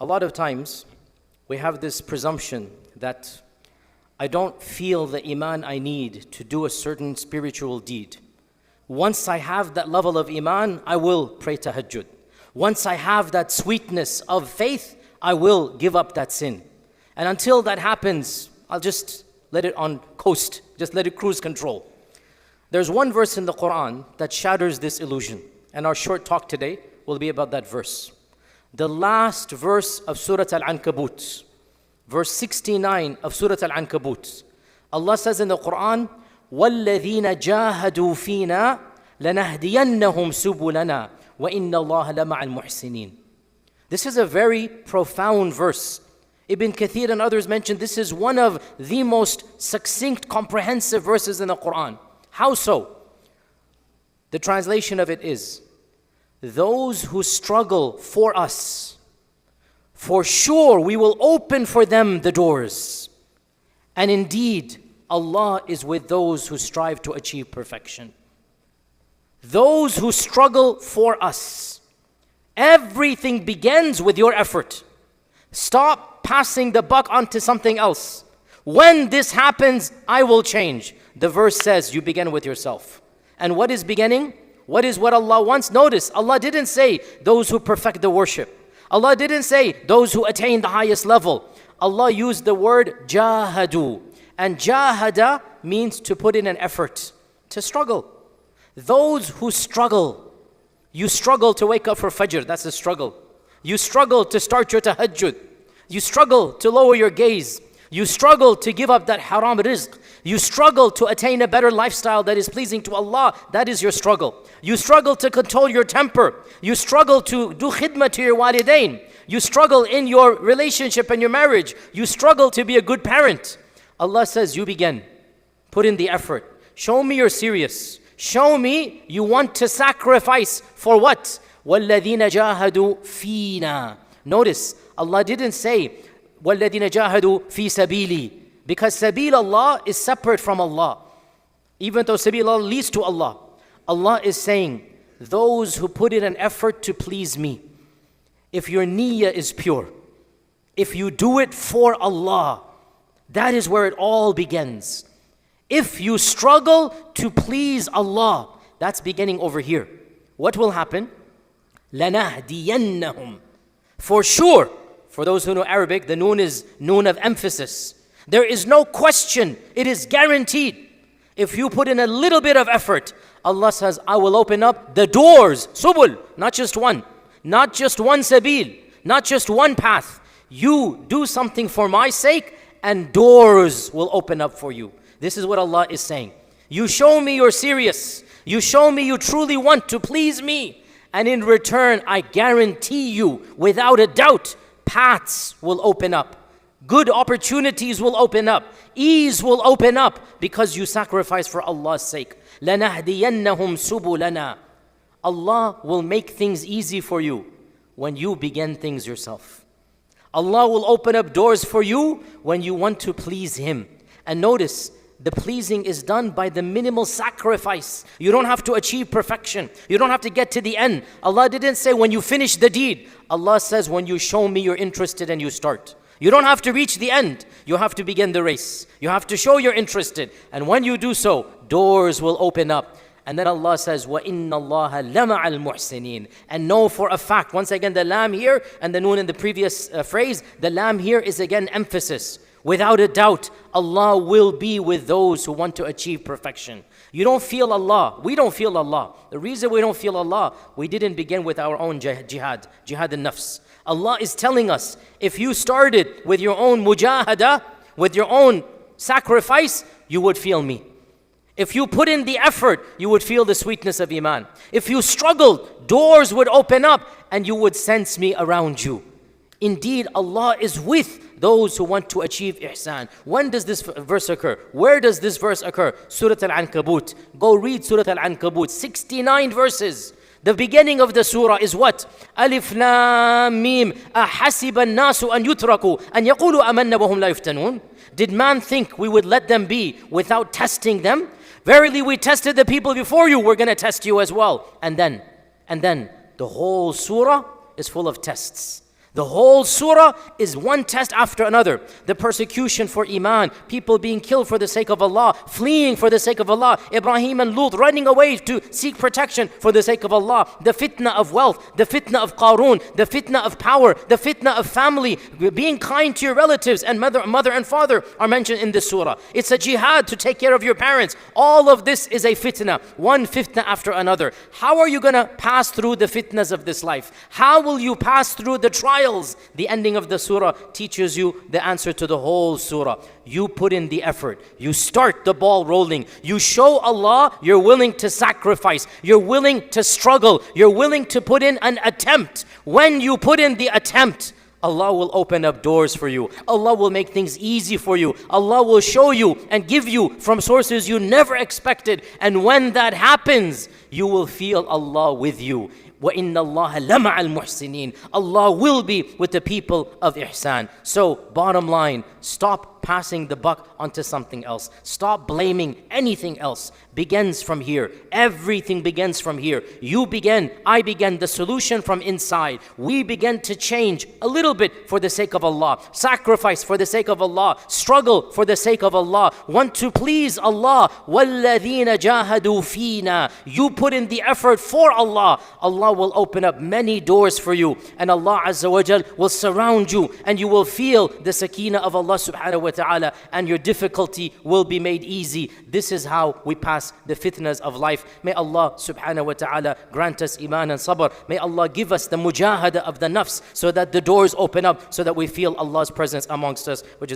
A lot of times, we have this presumption that I don't feel the iman I need to do a certain spiritual deed. Once I have that level of iman, I will pray tahajjud. Once I have that sweetness of faith, I will give up that sin. And until that happens, I'll just let it on coast, just let it cruise control. There's one verse in the Quran that shatters this illusion. And our short talk today will be about that verse. The last verse of Surah Al-Ankabut, verse 69 of Surah Al-Ankabut. Allah says in the Quran, وَالَّذِينَ جَاهَدُوا فِينَا لَنَهْدِيَنَّهُمْ سُبُلَنَا وَإِنَّ اللَّهَ لَمَعَ الْمُحْسِنِينَ. This is a very profound verse. Ibn Kathir and others mentioned this is one of the most succinct, comprehensive verses in the Quran. How so? The translation of it is, those who struggle for us, for sure we will open for them the doors. And indeed, Allah is with those who strive to achieve perfection. Those who struggle for us. Everything begins with your effort. Stop passing the buck on to something else. When this happens, I will change. The verse says you begin with yourself. And what is beginning? What is what Allah wants? Notice, Allah didn't say those who perfect the worship. Allah didn't say those who attain the highest level. Allah used the word jahadu. And jahada means to put in an effort, to struggle. Those who struggle. You struggle to wake up for Fajr, that's a struggle. You struggle to start your tahajjud. You struggle to lower your gaze. You struggle to give up that haram rizq. You struggle to attain a better lifestyle that is pleasing to Allah. That is your struggle. You struggle to control your temper. You struggle to do khidmah to your walidain. You struggle in your relationship and your marriage. You struggle to be a good parent. Allah says, you begin. Put in the effort. Show me you're serious. Show me you want to sacrifice for what? وَالَّذِينَ جَاهَدُوا فِينَا. Notice, Allah didn't say, وَالَّذِينَ جَاهَدُوا فِي سَبِيلِي. Because sabil Allah is separate from Allah. Even though sabil Allah leads to Allah. Allah is saying, those who put in an effort to please me. If your niyyah is pure, if you do it for Allah, that is where it all begins. If you struggle to please Allah, that's beginning over here. What will happen? لَنَهْدِيَنَّهُمْ. For sure, for those who know Arabic, the noon is noon of emphasis. There is no question, it is guaranteed. If you put in a little bit of effort, Allah says, I will open up the doors, subul, not just one sabil, not just one path. You do something for my sake and doors will open up for you. This is what Allah is saying. You show me you're serious. You show me you truly want to please me. And in return, I guarantee you, without a doubt, paths will open up. Good opportunities will open up. Ease will open up because you sacrifice for Allah's sake. لَنَهْدِيَنَّهُمْ سُبُلَنَا. Allah will make things easy for you when you begin things yourself. Allah will open up doors for you when you want to please Him. And notice, the pleasing is done by the minimal sacrifice. You don't have to achieve perfection. You don't have to get to the end. Allah didn't say when you finish the deed. Allah says when you show me you're interested and you start. You don't have to reach the end. You have to begin the race. You have to show you're interested. And when you do so, doors will open up. And then Allah says, وَإِنَّ اللَّهَ لَمَعَ الْمُحْسِنِينَ. And know for a fact, once again the lam here and the noon in the previous phrase, the lam here is again emphasis. Without a doubt, Allah will be with those who want to achieve perfection. You don't feel Allah. We don't feel Allah. The reason we don't feel Allah, we didn't begin with our own jihad al-nafs. Allah is telling us, if you started with your own mujahada, with your own sacrifice, you would feel me. If you put in the effort, you would feel the sweetness of iman. If you struggled, doors would open up and you would sense me around you. Indeed, Allah is with those who want to achieve ihsan. When does this verse occur? Where does this verse occur? Surah Al-Ankabut. Go read Surah Al-Ankabut. 69 verses. The beginning of the surah is what? Alif Lam Mim. أَحَسِبَ النَّاسُ أَن يُتْرَكُوا أَن يَقُولُوا أَمَنَّا وَهُمْ لَا يُفْتَنُونَ. Did man think we would let them be without testing them? Verily we tested the people before you, we're going to test you as well. And then the whole surah is full of tests. The whole surah is one test after another. The persecution for iman, people being killed for the sake of Allah, fleeing for the sake of Allah, Ibrahim and Lut running away to seek protection for the sake of Allah, the fitna of wealth, the fitna of Qarun, the fitna of power, the fitna of family, being kind to your relatives, and mother and father are mentioned in this surah. It's a jihad to take care of your parents. All of this is a fitna, one fitna after another. How are you going to pass through the fitnas of this life? How will you pass through the trials? The ending of the surah teaches you the answer to the whole surah. You put in the effort. You start the ball rolling. You show Allah you're willing to sacrifice. You're willing to struggle. You're willing to put in an attempt. When you put in the attempt, Allah will open up doors for you. Allah will make things easy for you. Allah will show you and give you from sources you never expected. And when that happens, you will feel Allah with you. وَإِنَّ اللَّهَ لَمَعَ الْمُحْسِنِينَ. Allah will be with the people of ihsan. So, bottom line, stop passing the buck onto something else. Stop blaming anything else. Begins from here. Everything begins from here. You begin, I begin, the solution from inside. We begin to change a little bit for the sake of Allah. Sacrifice for the sake of Allah. Struggle for the sake of Allah. Want to please Allah. وَالَّذِينَ جَاهَدُوا فِينَا. You put in the effort for Allah. Allah will open up many doors for you. And Allah Azza wa Jal will surround you. And you will feel the sakeenah of Allah subhanahu wa ta'ala. And your difficulty will be made easy. This is how we pass the fitnas of life. May Allah subhanahu wa ta'ala grant us iman and sabr. May Allah give us the mujahada of the nafs so that the doors open up, so that we feel Allah's presence amongst us, which is